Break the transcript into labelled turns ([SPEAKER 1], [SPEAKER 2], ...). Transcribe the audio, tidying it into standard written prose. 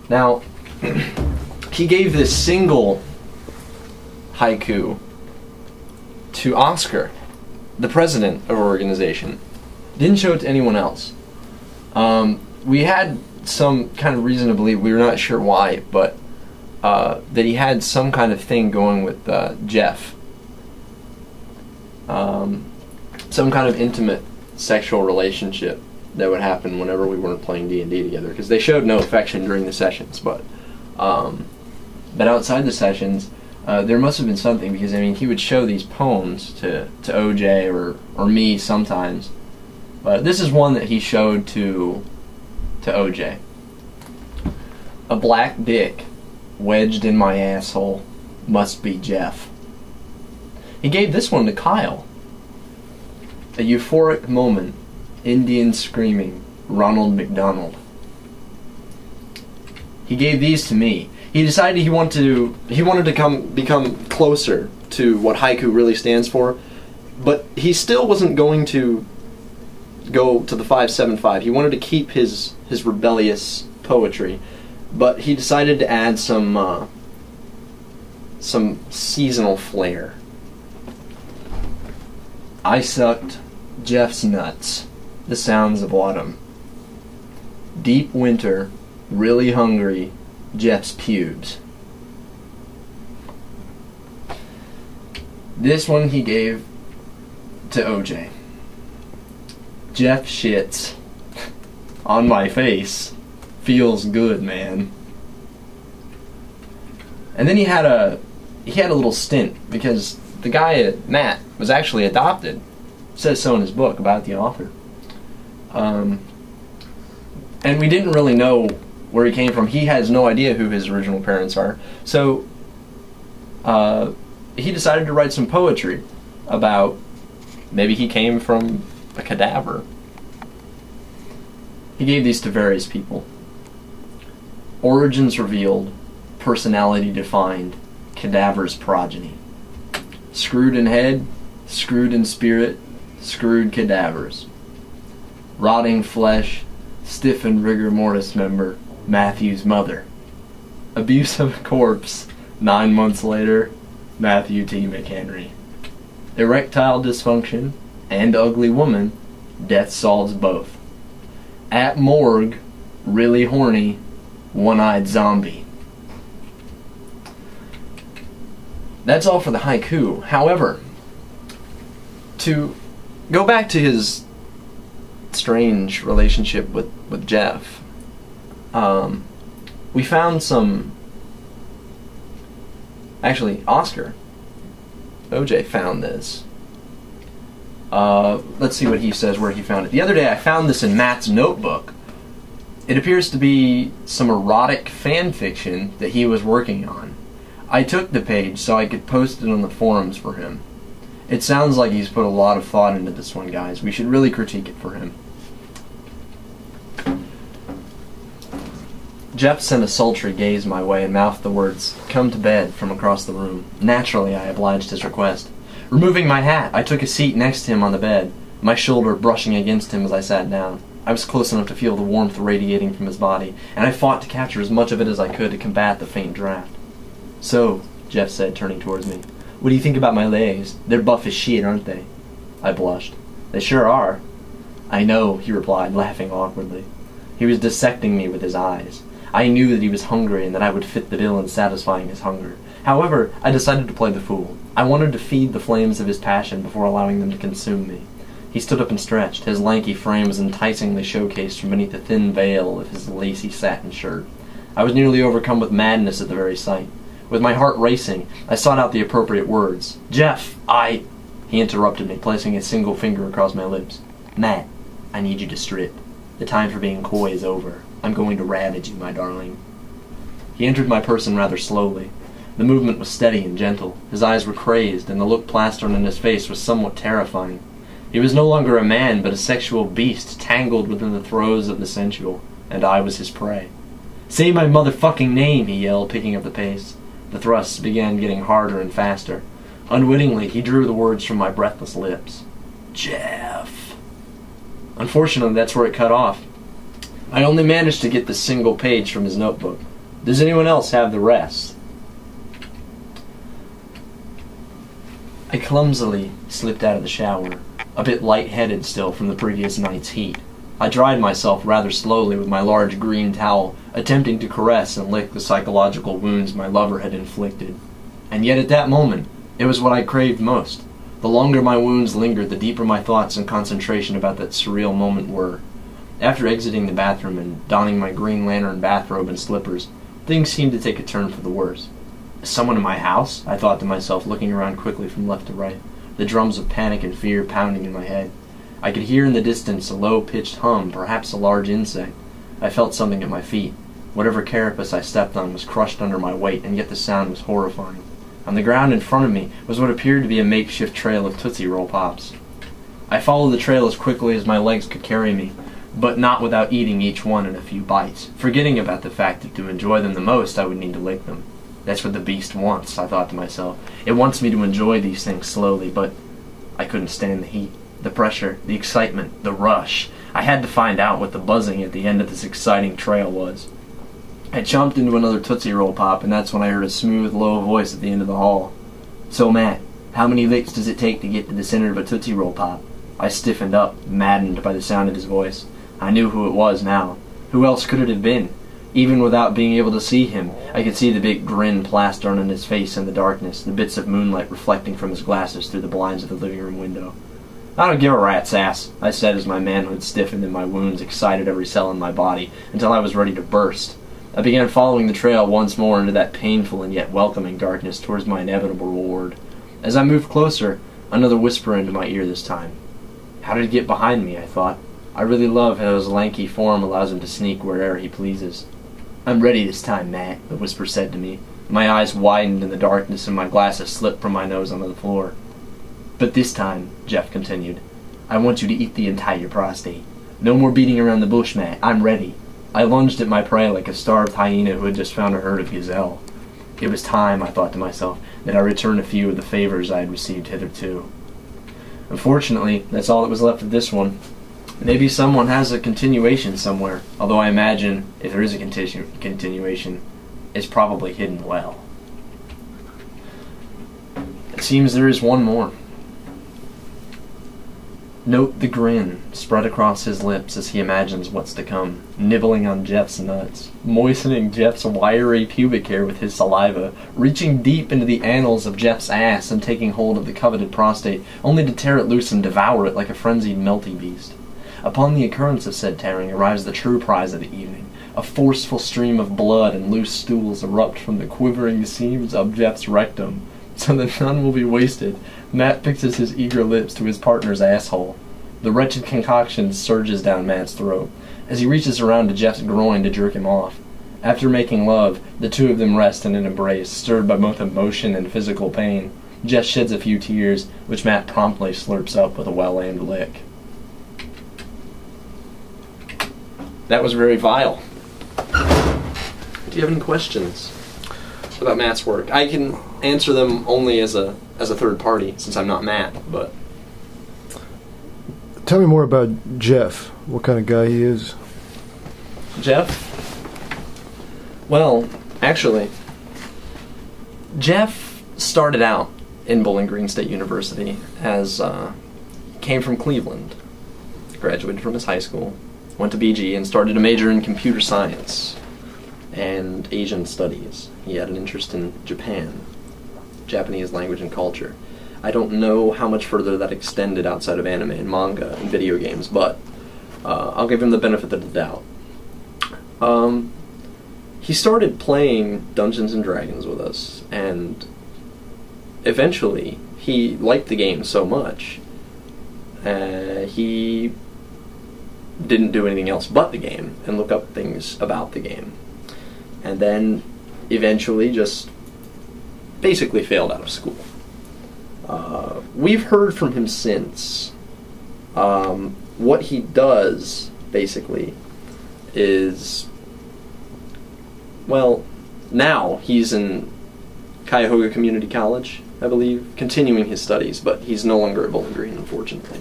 [SPEAKER 1] Now, he gave this single haiku to Oscar, the president of our organization. Didn't show it to anyone else. We had some kind of reason to believe, we were not sure why, but that he had some kind of thing going with Jeff. Some kind of intimate sexual relationship that would happen whenever we weren't playing D&D together, because they showed no affection during the sessions, but outside the sessions, there must have been something, because I mean, he would show these poems to OJ or me sometimes, but this is one that he showed to OJ. A black dick wedged in my asshole must be Jeff. He gave this one to Kyle. A euphoric moment, Indian screaming, Ronald McDonald. He gave these to me. He decided he wanted to become closer to what haiku really stands for, but he still wasn't going to go to the 575. He wanted to keep his rebellious poetry, but he decided to add some seasonal flair. I sucked Jeff's nuts, the sounds of autumn. Deep winter, really hungry, Jeff's pubes. This one he gave to OJ. Jeff shits on my face. Feels good, man. And then he had a little stint, because the guy, Matt, was actually adopted. It says so in his book about the author. And we didn't really know where he came from. He has no idea who his original parents are. So he decided to write some poetry about maybe he came from a cadaver. He gave these to various people. Origins revealed, personality defined, cadaver's progeny. Screwed in head, screwed in spirit, screwed cadavers. Rotting flesh, stiffened rigor mortis member, Matthew's mother. Abuse of a corpse, 9 months later, Matthew T. McHenry. Erectile dysfunction and ugly woman, death solves both. At morgue, really horny, one-eyed zombie. That's all for the haiku. However, to go back to his strange relationship with Jeff, we found some... Actually, Oscar, OJ, found this. Let's see what he says, where he found it. The other day I found this in Matt's notebook. It appears to be some erotic fan fiction that he was working on. I took the page so I could post it on the forums for him. It sounds like he's put a lot of thought into this one, guys. We should really critique it for him. Jeff sent a sultry gaze my way and mouthed the words, "Come to bed," from across the room. Naturally, I obliged his request. Removing my hat, I took a seat next to him on the bed, my shoulder brushing against him as I sat down. I was close enough to feel the warmth radiating from his body, and I fought to capture as much of it as I could to combat the faint draft. "So," Jeff said, turning towards me, "what do you think about my legs? They're buff as shit, aren't they?" I blushed. "They sure are." "I know," he replied, laughing awkwardly. He was dissecting me with his eyes. I knew that he was hungry and that I would fit the bill in satisfying his hunger. However, I decided to play the fool. I wanted to feed the flames of his passion before allowing them to consume me. He stood up and stretched. His lanky frame was enticingly showcased from beneath the thin veil of his lacy satin shirt. I was nearly overcome with madness at the very sight. With my heart racing, I sought out the appropriate words. "Jeff, He interrupted me, placing a single finger across my lips. "Matt, I need you to strip. The time for being coy is over. I'm going to ravage you, my darling." He entered my person rather slowly. The movement was steady and gentle. His eyes were crazed, and the look plastered on his face was somewhat terrifying. He was no longer a man, but a sexual beast, tangled within the throes of the sensual, and I was his prey. "Say my motherfucking name," he yelled, picking up the pace. The thrusts began getting harder and faster. Unwittingly, he drew the words from my breathless lips. "Jeff." Unfortunately, that's where it cut off. I only managed to get the single page from his notebook. Does anyone else have the rest? I clumsily slipped out of the shower, a bit light-headed still from the previous night's heat. I dried myself rather slowly with my large green towel, attempting to caress and lick the psychological wounds my lover had inflicted. And yet at that moment, it was what I craved most. The longer my wounds lingered, the deeper my thoughts and concentration about that surreal moment were. After exiting the bathroom and donning my Green Lantern bathrobe and slippers, things seemed to take a turn for the worse. Is someone in my house? I thought to myself, looking around quickly from left to right, the drums of panic and fear pounding in my head. I could hear in the distance a low-pitched hum, perhaps a large insect. I felt something at my feet. Whatever carapace I stepped on was crushed under my weight, and yet the sound was horrifying. On the ground in front of me was what appeared to be a makeshift trail of Tootsie Roll Pops. I followed the trail as quickly as my legs could carry me, but not without eating each one in a few bites, forgetting about the fact that to enjoy them the most I would need to lick them. That's what the beast wants, I thought to myself. It wants me to enjoy these things slowly, but I couldn't stand the heat, the pressure, the excitement, the rush. I had to find out what the buzzing at the end of this exciting trail was. I chomped into another Tootsie Roll Pop, and that's when I heard a smooth, low voice at the end of the hall. So, Matt, how many licks does it take to get to the center of a Tootsie Roll Pop? I stiffened up, maddened by the sound of his voice. I knew who it was now. Who else could it have been? Even without being able to see him, I could see the big grin plastered on his face in the darkness, the bits of moonlight reflecting from his glasses through the blinds of the living room window. I don't give a rat's ass, I said as my manhood stiffened and my wounds excited every cell in my body until I was ready to burst. I began following the trail once more into that painful and yet welcoming darkness towards my inevitable reward. As I moved closer, another whisper into my ear this time. How did he get behind me, I thought. I really love how his lanky form allows him to sneak wherever he pleases. I'm ready this time, Matt, the whisper said to me. My eyes widened in the darkness and my glasses slipped from my nose onto the floor. But this time, Jeff continued, I want you to eat the entire prostate. No more beating around the bush, Matt. I'm ready. I lunged at my prey like a starved hyena who had just found a herd of gazelle. It was time, I thought to myself, that I returned a few of the favors I had received hitherto. Unfortunately, that's all that was left of this one. Maybe someone has a continuation somewhere, although I imagine, if there is a continuation, it's probably hidden well. It seems there is one more. Note the grin spread across his lips as he imagines what's to come, nibbling on Jeff's nuts, moistening Jeff's wiry pubic hair with his saliva, reaching deep into the annals of Jeff's ass and taking hold of the coveted prostate, only to tear it loose and devour it like a frenzied melty beast. Upon the occurrence of said tearing arrives the true prize of the evening. A forceful stream of blood and loose stools erupt from the quivering seams of Jeff's rectum, so that none will be wasted. Matt fixes his eager lips to his partner's asshole. The wretched concoction surges down Matt's throat, as he reaches around to Jeff's groin to jerk him off. After making love, the two of them rest in an embrace, stirred by both emotion and physical pain. Jeff sheds a few tears, which Matt promptly slurps up with a well-aimed lick. That was very vile. Do you have any questions about Matt's work? I can answer them only as a third party, since I'm not Matt, but...
[SPEAKER 2] Tell me more about Jeff. What kind of guy he is.
[SPEAKER 1] Jeff? Well, actually, Jeff started out in Bowling Green State University as, came from Cleveland, graduated from his high school, went to BG and started a major in computer science and Asian studies. He had an interest in Japan, Japanese language and culture. I don't know how much further that extended outside of anime and manga and video games, but I'll give him the benefit of the doubt. He started playing Dungeons and Dragons with us, and eventually he liked the game so much he didn't do anything else but the game and look up things about the game, and then eventually just basically failed out of school. We've heard from him since. What he does basically is, well, now he's in Cuyahoga Community College, I believe, continuing his studies, but he's no longer at Bowling Green, unfortunately.